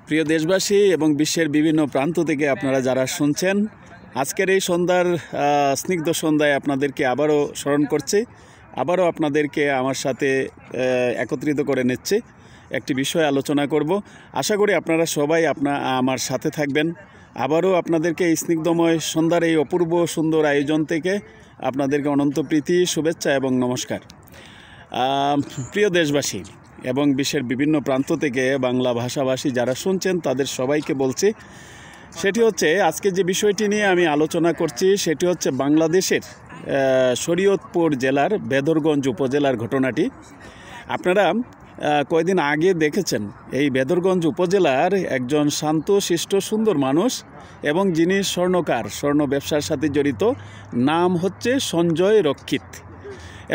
প্রিয় দেশবাসী এবং বিশ্বের বিভিন্ন প্রান্ত থেকে আপনারা যারা শুনছেন, আজকের এই সন্ধ্যার স্নিগ্ধ সন্ধ্যায় আপনাদেরকে আবারও স্মরণ করছি, আবারও আপনাদেরকে আমার সাথে একত্রিত করে নিচ্ছে একটি বিষয় আলোচনা করব। আশা করি আপনারা সবাই আমার সাথে থাকবেন। আবারও আপনাদেরকে এই স্নিগ্ধময় সন্ধ্যার এই অপূর্ব সুন্দর আয়োজন থেকে আপনাদেরকে অনন্ত প্রীতি, শুভেচ্ছা এবং নমস্কার। প্রিয় দেশবাসী এবং বিশ্বের বিভিন্ন প্রান্ত থেকে বাংলা ভাষাভাষী যারা শুনছেন তাদের সবাইকে বলছি, সেটি হচ্ছে আজকে যে বিষয়টি নিয়ে আমি আলোচনা করছি সেটি হচ্ছে বাংলাদেশের শরীয়তপুর জেলার বেদরগঞ্জ উপজেলার ঘটনাটি। আপনারা কয়েকদিন আগে দেখেছেন এই বেদরগঞ্জ উপজেলার একজন শান্ত শিষ্ট সুন্দর মানুষ এবং যিনি স্বর্ণ ব্যবসার সাথে জড়িত, নাম হচ্ছে সঞ্জয় রক্ষিত।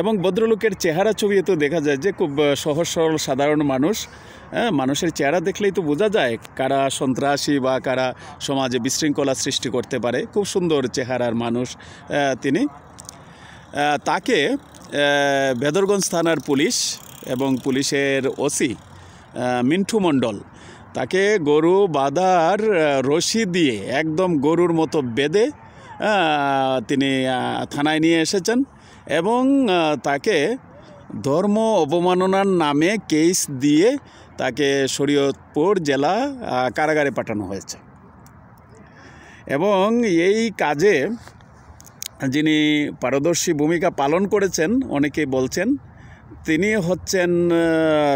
এবং ভদ্রলোকের চেহারা ছবিতে দেখা যায় যে খুব সহজ সরল সাধারণ মানুষ। মানুষের চেহারা দেখলেই তো বোঝা যায় কারা সন্ত্রাসী বা কারা সমাজে বিশৃঙ্খলা সৃষ্টি করতে পারে। খুব সুন্দর চেহারার মানুষ তিনি। তাকে বেদরগঞ্জ থানার পুলিশ এবং পুলিশের ওসি মিন্টু মণ্ডল তাকে গরু বাঁধার রশি দিয়ে একদম গরুর মতো বেঁধে তিনি থানায় নিয়ে এসেছেন এবং তাকে ধর্ম অবমাননার নামে কেস দিয়ে তাকে শরীয়তপুর জেলা কারাগারে পাঠানো হয়েছে। এবং এই কাজে যিনি পারদর্শী ভূমিকা পালন করেছেন অনেকে বলছেন তিনি হচ্ছেন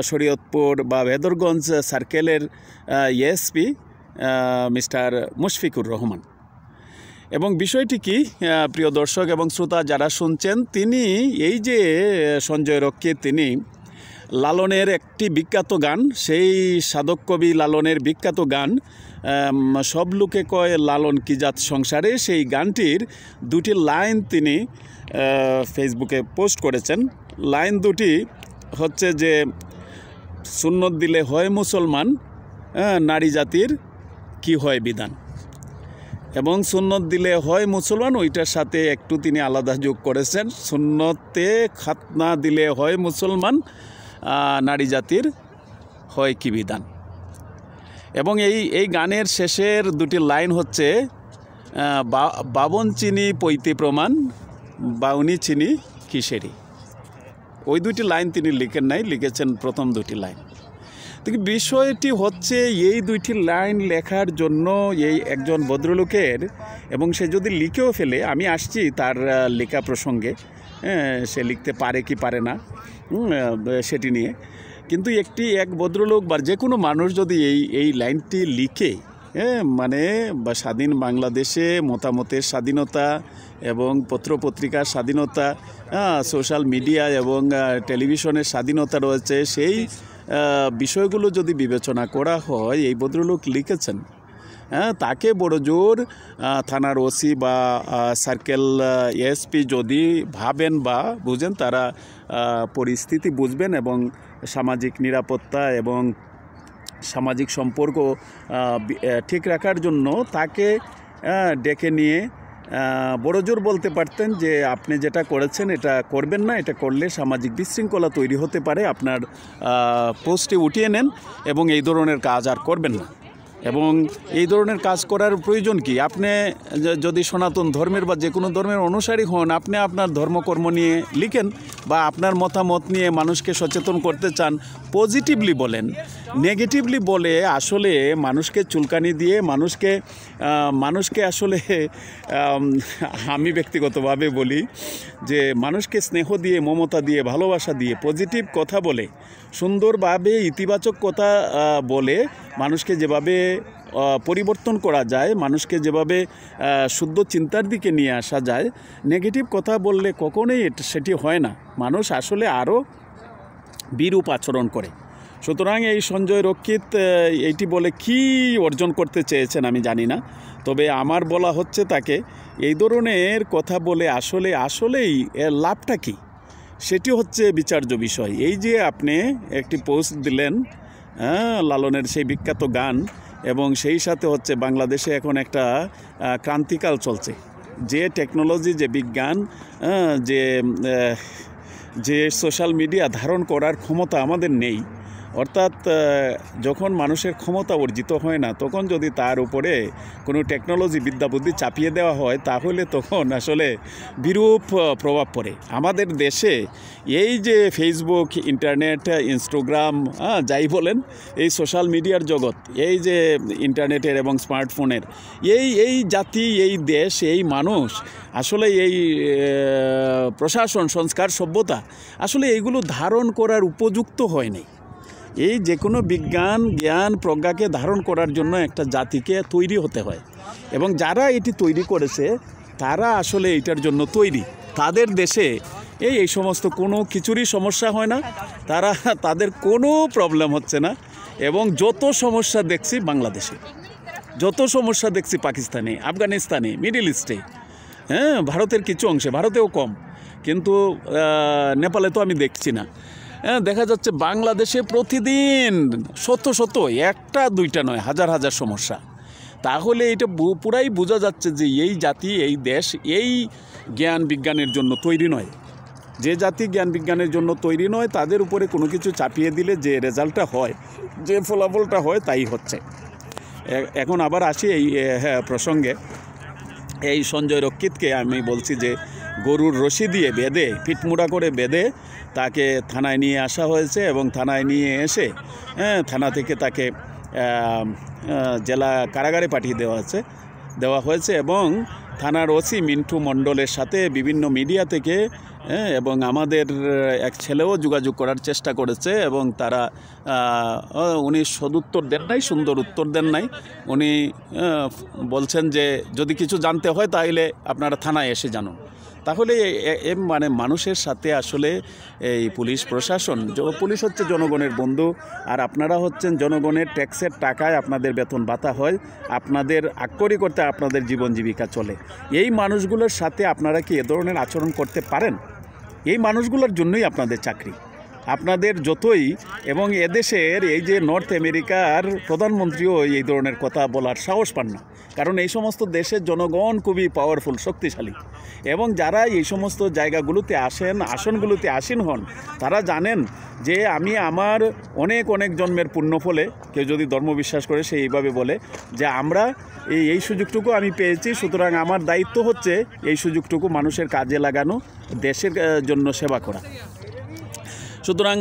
শরীয়তপুর বা বেদরগঞ্জ সার্কেলের এসপি মিস্টার মুশফিকুর রহমান। এবং বিষয়টি কি, প্রিয় দর্শক এবং শ্রোতা যারা শুনছেন, তিনি এই যে সঞ্জয় রক্ষিত, তিনি লালনের একটি বিখ্যাত গান, সেই সাধক কবি লালনের বিখ্যাত গান সব লোকে কয় লালন কি জাত সংসারে, সেই গানটির দুটি লাইন তিনি ফেসবুকে পোস্ট করেছেন। লাইন দুটি হচ্ছে যে সুন্নত দিলে হয় মুসলমান, নারী জাতির কি হয় বিধান। এবং সুন্নত দিলে হয় মুসলমান, ওইটার সাথে একটু তিনি আলাদা যোগ করেছেন, সুন্নতে খাতনা দিলে হয় মুসলমান, নারী জাতির হয় কি বিধান। এবং এই গানের শেষের দুটি লাইন হচ্ছে বাবন চিনি পৈতে প্রমাণ, বাউনি চিনি কিসেরি। ওই দুটি লাইন তিনি লিখেন নাই, লিখেছেন প্রথম দুটি লাইন। বিষয়টি হচ্ছে এই দুইটি লাইন লেখার জন্য এই একজন ভদ্রলোকের, এবং সে যদি লিখেও ফেলে, আমি আসছি তার লেখা প্রসঙ্গে, সে লিখতে পারে কি পারে না সেটি নিয়ে, কিন্তু এক ভদ্রলোক বা যে কোনো মানুষ যদি এই লাইনটি লিখে, মানে স্বাধীন বাংলাদেশে মতামতের স্বাধীনতা এবং পত্রপত্রিকার স্বাধীনতা, সোশ্যাল মিডিয়া এবং টেলিভিশনের স্বাধীনতা রয়েছে, সেই বিষয়গুলো যদি বিবেচনা করা হয়, এই ভদ্রলোক লিখেছেন, তাকে বড় জোর থানার ওসি বা সার্কেল এসপি যদি ভাবেন বা বুঝেন, তারা পরিস্থিতি বুঝবেন এবং সামাজিক নিরাপত্তা এবং সামাজিক সম্পর্ক ঠিক রাখার জন্য তাকে ডেকে নিয়ে বড়জোর বলতে পারতেন যে আপনি যেটা করেছেন এটা করবেন না, এটা করলে সামাজিক বিশৃঙ্খলা তৈরি হতে পারে, আপনার পোস্টে উঠিয়ে নেন এবং এই ধরনের কাজ আর করবেন না। এবং এই ধরনের কাজ করার প্রয়োজন কি? আপনি যদি সনাতন ধর্মের বা যে কোনো ধর্মের অনুসারী হন, আপনি আপনার ধর্মকর্ম নিয়ে লিখেন বা আপনার মতামত নিয়ে মানুষকে সচেতন করতে চান, পজিটিভলি বলেন। নেগেটিভলি বলে আসলে মানুষকে চুলকানি দিয়ে মানুষকে আসলে আমি ব্যক্তিগতভাবে বলি যে মানুষকে স্নেহ দিয়ে, মমতা দিয়ে, ভালোবাসা দিয়ে, পজিটিভ কথা বলে, সুন্দরভাবে ইতিবাচক কথা বলে মানুষকে যেভাবে পরিবর্তন করা যায়, মানুষকে যেভাবে শুদ্ধ চিন্তার দিকে নিয়ে আসা যায়, নেগেটিভ কথা বললে কখনোই সেটি হয় না। মানুষ আসলে আরও বিরূপ আচরণ করে। সুতরাং এই সঞ্জয় রক্ষিত এইটি বলে কি অর্জন করতে চেয়েছেন আমি জানি না, তবে আমার বলা হচ্ছে তাকে এই ধরনের কথা বলে আসলেই এর লাভটা কী, সেটি হচ্ছে বিচার্য বিষয়। এই যে আপনি একটি পোস্ট দিলেন লালনের সেই বিখ্যাত গান, এবং সেই সাথে হচ্ছে বাংলাদেশে এখন একটা ক্রান্তিকাল চলছে, যে টেকনোলজি, যে বিজ্ঞান, যে সোশ্যাল মিডিয়া ধারণ করার ক্ষমতা আমাদের নেই, অর্থাৎ যখন মানুষের ক্ষমতা অর্জিত হয় না, তখন যদি তার উপরে কোনো টেকনোলজি বিদ্যাবুদ্ধি চাপিয়ে দেওয়া হয়, তাহলে তখন আসলে বিরূপ প্রভাব পড়ে। আমাদের দেশে এই যে ফেসবুক, ইন্টারনেট, ইনস্টাগ্রাম, যাই বলেন, এই সোশ্যাল মিডিয়ার জগৎ, এই যে ইন্টারনেটের এবং স্মার্টফোনের এই জাতি, এই দেশ, এই মানুষ, আসলে এই প্রশাসন, সংস্কার, সভ্যতা আসলে এইগুলো ধারণ করার উপযুক্ত হয়নি। এই যে কোনো বিজ্ঞান, জ্ঞান, প্রজ্ঞাকে ধারণ করার জন্য একটা জাতিকে তৈরি হতে হয়, এবং যারা এটি তৈরি করেছে তারা আসলে এটার জন্য তৈরি। তাদের দেশে এই সমস্ত কোনো কিছুরই সমস্যা হয় না, তাদের কোনো প্রবলেম হচ্ছে না। এবং যত সমস্যা দেখছি বাংলাদেশে, যত সমস্যা দেখছি পাকিস্তানে, আফগানিস্তানে, মিডল ইস্টে, ভারতের কিছু অংশে, ভারতেও কম, কিন্তু নেপালে তো আমি দেখছি না। দেখা যাচ্ছে বাংলাদেশে প্রতিদিন শত শত, একটা দুইটা নয়, হাজার হাজার সমস্যা। তাহলে এটা পুরাই বোঝা যাচ্ছে যে এই জাতি, এই দেশ এই জ্ঞান বিজ্ঞানের জন্য তৈরি নয়। যে জাতি জ্ঞান বিজ্ঞানের জন্য তৈরি নয়, তাদের উপরে কোনো কিছু চাপিয়ে দিলে যে রেজাল্টটা হয়, যে ফলাফলটা হয়, তাই হচ্ছে। এখন আবার আসি এই প্রসঙ্গে। এই সঞ্জয় রক্ষিতকে আমি বলছি যে গরুর রশি দিয়ে বেঁধে, পিঠমুড়া করে বেঁধে তাকে থানায় নিয়ে আসা হয়েছে, এবং থানায় নিয়ে এসে থানা থেকে তাকে জেলা কারাগারে পাঠিয়ে দেওয়া হয়েছে। এবং থানার ওসি মিন্টু মণ্ডলের সাথে বিভিন্ন মিডিয়া থেকে এবং আমাদের এক ছেলেও যোগাযোগ করার চেষ্টা করেছে, এবং তারা উনি সদুত্তর দেন নাই, সুন্দর উত্তর দেন নাই। উনি বলছেন যে যদি কিছু জানতে হয় তাহলে আপনারা থানায় এসে জানুন। তাহলে মানে মানুষের সাথে আসলে এই পুলিশ প্রশাসন, পুলিশ হচ্ছে জনগণের বন্ধু, আর আপনারা হচ্ছেন জনগণের ট্যাক্সের টাকায় আপনাদের বেতন ভাতা হয়, আপনাদের আক্ষরিক করতে আপনাদের জীবন জীবিকা চলে। এই মানুষগুলোর সাথে আপনারা কি এ ধরনের আচরণ করতে পারেন? এই মানুষগুলোর জন্যই আপনাদের চাকরি, আপনাদের যতই, এবং এদেশের এই যে নর্থ আমেরিকার প্রধানমন্ত্রীও এই ধরনের কথা বলার সাহস পান না, কারণ এই সমস্ত দেশের জনগণ খুবই পাওয়ারফুল, শক্তিশালী, এবং যারা এই সমস্ত জায়গাগুলোতে আসেন, আসনগুলোতে আসীন হন, তারা জানেন যে আমি আমার অনেক অনেক জন্মের পুণ্য ফলে, কেউ যদি ধর্ম বিশ্বাস করে সে এইভাবে বলে যে আমরা এই সুযোগটুকু আমি পেয়েছি, সুতরাং আমার দায়িত্ব হচ্ছে এই সুযোগটুকু মানুষের কাজে লাগানো, দেশের জন্য সেবা করা। সুতরাং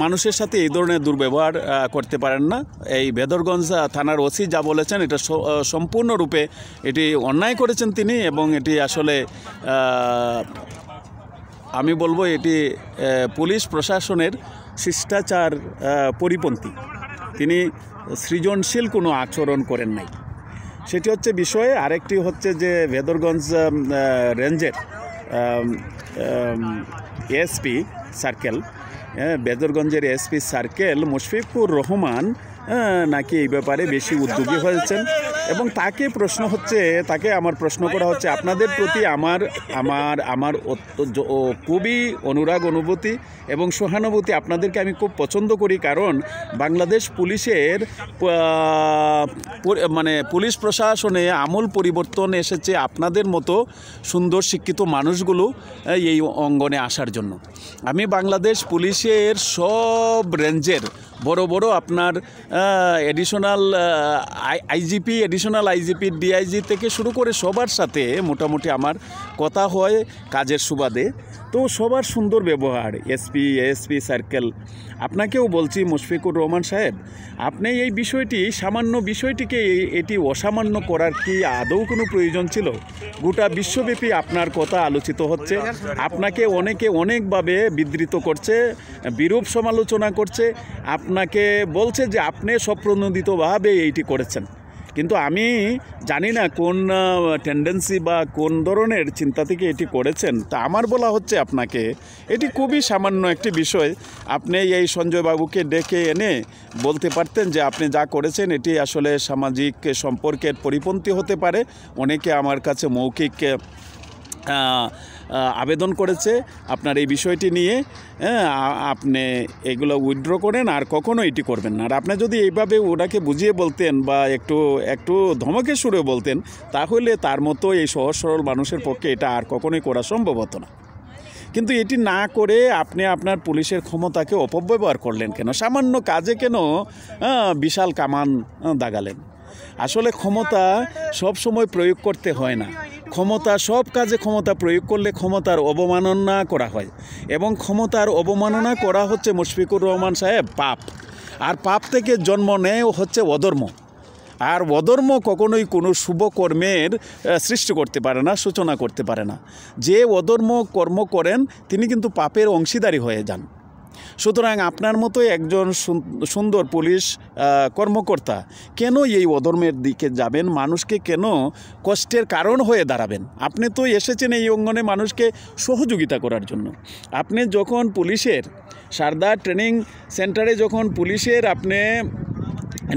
মানুষের সাথে এই ধরনের দুর্ব্যবহার করতে পারেন না। এই ভেদরগঞ্জ থানার ওসি যা বলেছেন এটা সম্পূর্ণরূপে এটি অন্যায় করেছেন তিনি, এবং এটি আসলে আমি বলবো এটি পুলিশ প্রশাসনের শিষ্টাচার পরিপন্থী। তিনি সৃজনশীল কোনো আচরণ করেন নাই, সেটি হচ্ছে বিষয়। আরেকটি হচ্ছে যে ভেদরগঞ্জ রেঞ্জের এসপি সার্কেল, ভেদরগঞ্জের এসপি সার্কেল মুশফিকুর রহমান নাকি এই ব্যাপারে বেশি উদ্যোগী হয়েছেন, এবং তাকে আমার প্রশ্ন করা হচ্ছে আপনাদের প্রতি আমার খুবই অনুরাগ, অনুভূতি এবং সহানুভূতি। আপনাদেরকে আমি খুব পছন্দ করি, কারণ বাংলাদেশ পুলিশের মানে পুলিশ প্রশাসনে আমূল পরিবর্তন এসেছে আপনাদের মতো সুন্দর শিক্ষিত মানুষগুলো এই অঙ্গনে আসার জন্য। আমি বাংলাদেশ পুলিশের সব রেঞ্জের বড় বড় আপনার এডিশনাল আইজিপি, ডিআইজি থেকে শুরু করে সবার সাথে মোটামুটি আমার কথা হয় কাজের সুবাদে। তো সবার সুন্দর ব্যবহার, এসপি সার্কেল। আপনাকেও বলছি মুশফিকুর রহমান সাহেব, আপনি এই সামান্য বিষয়টিকে এটি অসামান্য করার কি আদৌ কোনো প্রয়োজন ছিল? গোটা বিশ্বব্যাপী আপনার কথা আলোচিত হচ্ছে, আপনাকে অনেকে অনেকভাবে বিধৃত করছে, বিরূপ সমালোচনা করছে, আপনাকে বলছে যে আপনি স্বপ্রণোদিতভাবে এইটি করেছেন। কিন্তু আমি জানি না কোন টেন্ডেন্সি বা কোন ধরনের চিন্তা থেকে এটি করেছেন। তা আমার বলা হচ্ছে আপনাকে এটি খুবই সামান্য একটি বিষয়। আপনি এই সঞ্জয় বাবুকে ডেকে এনে বলতে পারতেন যে আপনি যা করেছেন এটি আসলে সামাজিক সম্পর্কের পরিপন্থী হতে পারে। অনেকে আমার কাছে মৌখিক আবেদন করেছে আপনার এই বিষয়টি নিয়ে, আপনি এগুলো উইথড্র করেন আর কখনো এটি করবেন না। আর আপনি যদি এইভাবে ওনাকে বুঝিয়ে বলতেন বা একটু ধমকে সুরে বলতেন, তাহলে তার মতো এই সহজ সরল মানুষের পক্ষে এটা আর কখনোই করা সম্ভব হতো না। কিন্তু এটি না করে আপনি আপনার পুলিশের ক্ষমতাকে অপব্যবহার করলেন কেন? সামান্য কাজে কেন বিশাল কামান দাগালেন? আসলে ক্ষমতা সব সময় প্রয়োগ করতে হয় না। ক্ষমতা সব কাজে ক্ষমতা প্রয়োগ করলে ক্ষমতার অবমাননা করা হয়, এবং ক্ষমতার অবমাননা করা হচ্ছে মুশফিকুর রহমান সাহেব পাপ। আর পাপ থেকে জন্ম নেয় হচ্ছে অধর্ম। আর অধর্ম কখনোই কোনো শুভ কর্মের সৃষ্টি করতে পারে না, সূচনা করতে পারে না। যে অধর্ম কর্ম করেন তিনি কিন্তু পাপের অংশীদারি হয়ে যান। সুতরাং আপনার মতো একজন সুন্দর পুলিশ কর্মকর্তা কেন এই অধর্মের দিকে যাবেন? মানুষকে কেন কষ্টের কারণ হয়ে দাঁড়াবেন? আপনি তো এসেছেন এই অঙ্গনে মানুষকে সহযোগিতা করার জন্য। আপনি যখন পুলিশের সারদা ট্রেনিং সেন্টারে যখন পুলিশের আপনি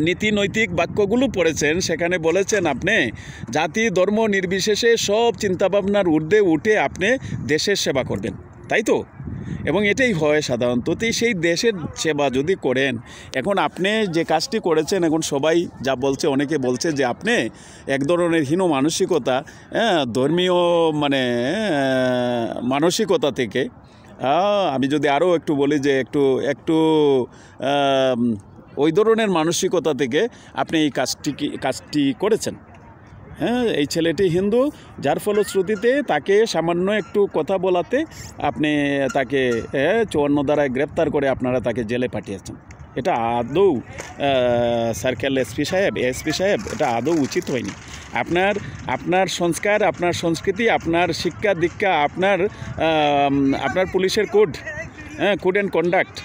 নীতি নৈতিক বাক্যগুলো পড়েছেন, সেখানে বলেছেন আপনি জাতি ধর্ম নির্বিশেষে সব চিন্তাভাবনার ঊর্ধ্বে উঠে আপনি দেশের সেবা করবেন, তাই তো? এবং এটাই হয় সাধারণত। সেই দেশের সেবা যদি করেন, এখন আপনি যে কাজটি করেছেন, এখন সবাই যা বলছে, অনেকে বলছে যে আপনি এক ধরনের হীন মানসিকতা, ধর্মীয় মানসিকতা থেকে, আমি যদি আরও একটু বলি যে একটু ওই ধরনের মানসিকতা থেকে আপনি এই কাজটি করেছেন। এই ছেলেটি হিন্দু, যার ফলশ্রুতিতে তাকে সামান্য একটু কথা বলাতে আপনি তাকে 54 ধারায় গ্রেপ্তার করে আপনারা তাকে জেলে পাঠিয়েছেন। এটা আদৌ সার্কেল এসপি সাহেব এটা আদৌ উচিত হয়নি। আপনার সংস্কার, আপনার সংস্কৃতি, আপনার শিক্ষা দীক্ষা, আপনার পুলিশের কোড অ্যান্ড কন্ডাক্ট,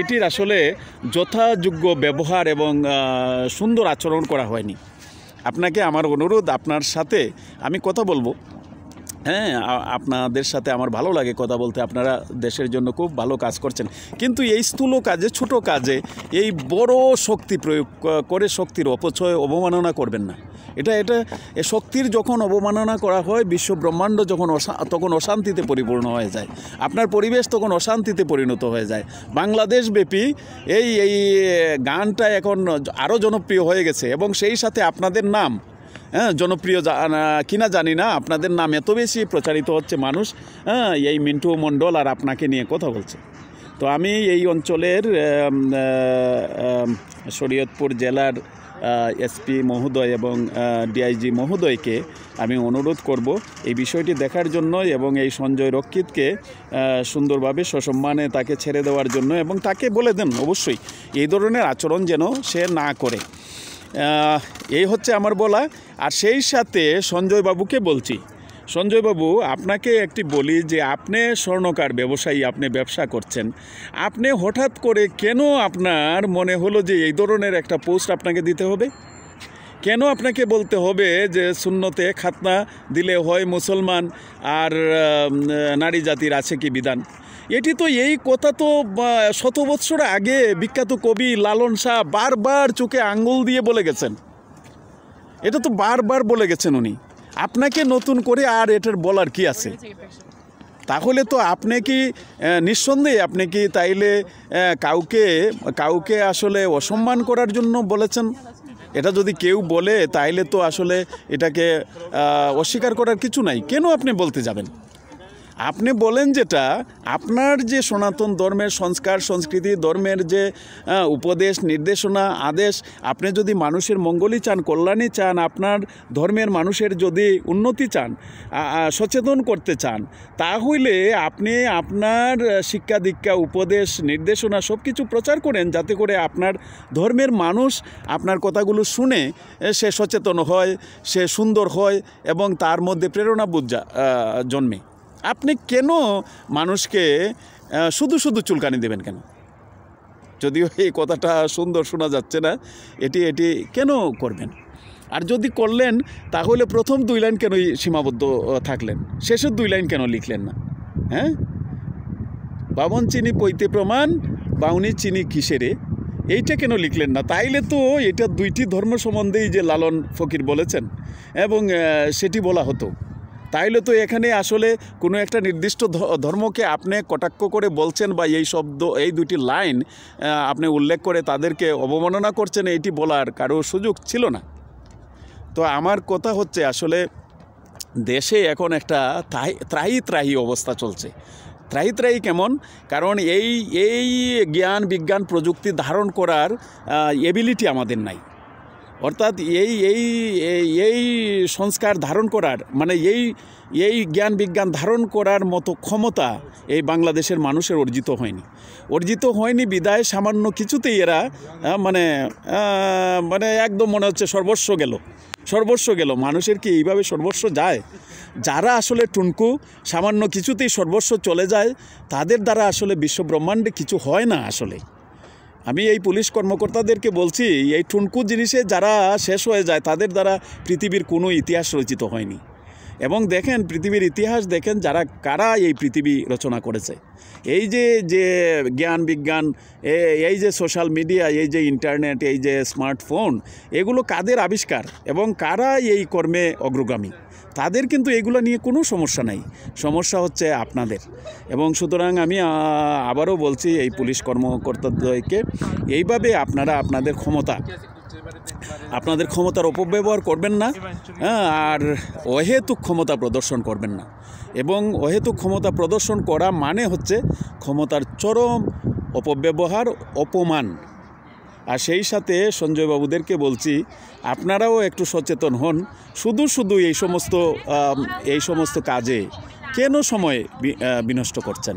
এটির আসলে যথাযোগ্য ব্যবহার এবং সুন্দর আচরণ করা হয়নি। আপনাকে আমার অনুরোধ, আপনার সাথে আমি কথা বলবো। আপনাদের সাথে আমার ভালো লাগে কথা বলতে। আপনারা দেশের জন্য খুব ভালো কাজ করছেন, কিন্তু এই স্থূল কাজে, ছোট কাজে এই বড় শক্তি প্রয়োগ করে শক্তির অপচয়, অবমাননা করবেন না। এটা শক্তির যখন অবমাননা করা হয়, বিশ্ব ব্রহ্মাণ্ড তখন অশান্তিতে পরিপূর্ণ হয়ে যায়। আপনার পরিবেশ তখন অশান্তিতে পরিণত হয়ে যায়। বাংলাদেশব্যাপী এই গানটা এখন আরও জনপ্রিয় হয়ে গেছে, এবং সেই সাথে আপনাদের নাম জনপ্রিয় কিনা জানি না, আপনাদের নাম এত বেশি প্রচারিত হচ্ছে, মানুষ এই মিন্টু মণ্ডল আর আপনাকে নিয়ে কথা বলছে। তো আমি এই অঞ্চলের শরীয়তপুর জেলার এসপি মহোদয় এবং ডিআইজি মহোদয়কে আমি অনুরোধ করব এই বিষয়টি দেখার জন্য, এবং এই সঞ্জয় রক্ষিতকে সুন্দরভাবে সসম্মানে তাকে ছেড়ে দেওয়ার জন্য, এবং তাকে বলে দেন অবশ্যই এই ধরনের আচরণ যেন সে না করে। এই হচ্ছে আমার বলা। আর সেই সাথে সঞ্জয়বাবুকে বলছি, সঞ্জয়বাবু আপনাকে একটি বলি যে আপনি স্বর্ণকার ব্যবসায়ী, আপনি ব্যবসা করছেন, আপনি হঠাৎ করে কেন আপনার মনে হলো যে এই ধরনের একটা পোস্ট আপনাকে দিতে হবে? কেন আপনাকে বলতে হবে যে সুন্নতে খাতনা দিলে হয় মুসলমান আর নারী জাতির আছে কি বিধান? এটি তো, এই কথা তো 100 বৎসর আগে বিখ্যাত কবি লালন শাহ বারবার চোখে আঙ্গুল দিয়ে বলে গেছেন। এটা তো বারবার বলে গেছেন উনি। আপনাকে নতুন করে আর এটার বলার কি আছে? তাহলে তো আপনি কি নিঃসন্দেহে আপনি কি তাইলে কাউকে আসলে অসম্মান করার জন্য বলেছেন? এটা যদি কেউ বলে তাইলে তো আসলে এটাকে অস্বীকার করার কিছু নাই। কেন আপনি বলতে যাবেন? আপনি বলেন যেটা আপনার যে সনাতন ধর্মের সংস্কার, সংস্কৃতি, ধর্মের যে উপদেশ, নির্দেশনা, আদেশ, আপনি যদি মানুষের মঙ্গলই চান, কল্যাণই চান, আপনার ধর্মের মানুষের যদি উন্নতি চান, সচেতন করতে চান, তাহলে আপনি আপনার শিক্ষা দীক্ষা, উপদেশ, নির্দেশনা সব কিছু প্রচার করেন, যাতে করে আপনার ধর্মের মানুষ আপনার কথাগুলো শুনে সে সচেতন হয়, সে সুন্দর হয়, এবং তার মধ্যে প্রেরণাবোধ জন্মে। আপনি কেন মানুষকে শুধু চুলকানি দেবেন কেন? যদিও এই কথাটা সুন্দর শোনা যাচ্ছে না, এটি কেন করবেন? আর যদি করলেন তাহলে প্রথম 2 লাইন কেন সীমাবদ্ধ থাকলেন? শেষের 2 লাইন কেন লিখলেন না? বাবন চিনি পৈতে প্রমাণ, বাউনি চিনি কিসেরে, এইটা কেন লিখলেন না? তাইলে তো এটা 2টি ধর্ম সম্বন্ধেই যে লালন ফকির বলেছেন এবং সেটি বলা হতো। তাইলে তো এখানে আসলে কোনো একটা নির্দিষ্ট ধর্মকে আপনি কটাক্ষ করে বলছেন, বা এই শব্দ, এই 2টি লাইন আপনি উল্লেখ করে তাদেরকে অবমাননা করছেন, এইটি বলার কারো সুযোগ ছিল না। তো আমার কথা হচ্ছে, আসলে দেশে এখন একটা ত্রাহি অবস্থা চলছে। ত্রাহি ত্রাহি কেমন, কারণ এই জ্ঞান বিজ্ঞান প্রযুক্তি ধারণ করার এবিলিটি আমাদের নাই। অর্থাৎ এই সংস্কার ধারণ করার মানে এই জ্ঞান বিজ্ঞান ধারণ করার মতো ক্ষমতা এই বাংলাদেশের মানুষের অর্জিত হয়নি বিদায় সামান্য কিছুতেই এরা মানে একদম মনে হচ্ছে সর্বস্ব গেল। মানুষের কি এইভাবে সর্বস্ব যায়? যারা আসলে টুনকু সামান্য কিছুতেই সর্বস্ব চলে যায়, তাদের দ্বারা আসলে বিশ্বব্রহ্মাণ্ডে কিছু হয় না। আসলে আমি এই পুলিশ কর্মকর্তাদেরকে বলছি, এই টুনকু জিনিসে যারা শেষ হয়ে যায়, তাদের দ্বারা পৃথিবীর কোনো ইতিহাস রচিত হয়নি। এবং দেখেন পৃথিবীর ইতিহাস দেখেন, কারা এই পৃথিবী রচনা করেছে। এই যে জ্ঞান বিজ্ঞান, এই যে সোশ্যাল মিডিয়া, এই যে ইন্টারনেট, এই যে স্মার্টফোন, এগুলো কাদের আবিষ্কার এবং কারা এই কর্মে অগ্রগামী, তাদের কিন্তু এগুলো নিয়ে কোনো সমস্যা নাই। সমস্যা হচ্ছে আপনাদের। এবং সুতরাং আমি আবারও বলছি এই পুলিশ কর্মকর্তাদেরকে, এইভাবে আপনারা আপনাদের ক্ষমতার অপব্যবহার করবেন না, আর অহেতুক ক্ষমতা প্রদর্শন করবেন না। এবং অহেতুক ক্ষমতা প্রদর্শন করা মানে হচ্ছে ক্ষমতার চরম অপব্যবহার, অপমান। আর সেই সাথে সঞ্জয় বাবুদেরকে বলছি, আপনারাও একটু সচেতন হন। শুধু এই সমস্ত কাজে কেন সময় বিনষ্ট করছেন?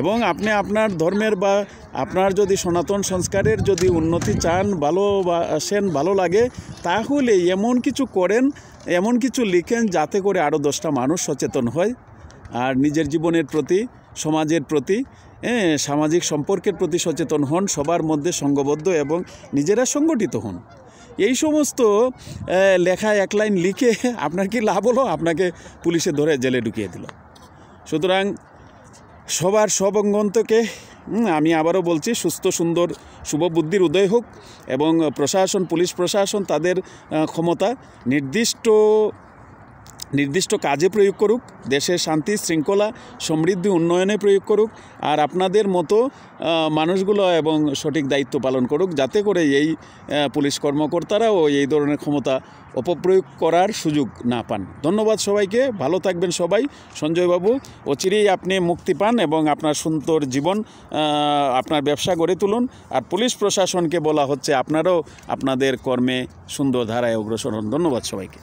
এবং আপনি আপনার ধর্মের বা আপনার যদি সনাতন সংস্কারের যদি উন্নতি চান, ভালোবাসেন, ভালো লাগে, তাহলে এমন কিছু করেন, এমন কিছু লিখেন যাতে করে আরও 10টা মানুষ সচেতন হয় আর নিজের জীবনের প্রতি, সমাজের প্রতি, সামাজিক সম্পর্কের প্রতি সচেতন হন, সবার মধ্যে সঙ্গবদ্ধ এবং নিজেরা সংগঠিত হন। এই সমস্ত লেখা এক লাইন লিখে আপনার কি লাভ হলো? আপনাকে পুলিশে ধরে জেলে ঢুকিয়ে দিল। সুতরাং সবার সবঙ্গন্তকে আমি আবারও বলছি, সুস্থ সুন্দর শুভ বুদ্ধির উদয় হোক এবং পুলিশ প্রশাসন তাদের ক্ষমতা নির্দিষ্ট কাজে প্রয়োগ করুক, দেশের শান্তি শৃঙ্খলা সমৃদ্ধি উন্নয়নে প্রয়োগ করুক, আর আপনাদের মতো মানুষগুলো এবং সঠিক দায়িত্ব পালন করুক, যাতে করে এই পুলিশ কর্মকর্তারাও এই ধরনের ক্ষমতা অপপ্রয়োগ করার সুযোগ না পান। ধন্যবাদ সবাইকে, ভালো থাকবেন সবাই। সঞ্জয়বাবু, অচিরেই আপনি মুক্তি পান এবং আপনার সুন্দর জীবন, আপনার ব্যবসা গড়ে তুলুন। আর পুলিশ প্রশাসনকে বলা হচ্ছে, আপনারাও আপনাদের কর্মে সুন্দর ধারায় অগ্রসর হন। ধন্যবাদ সবাইকে।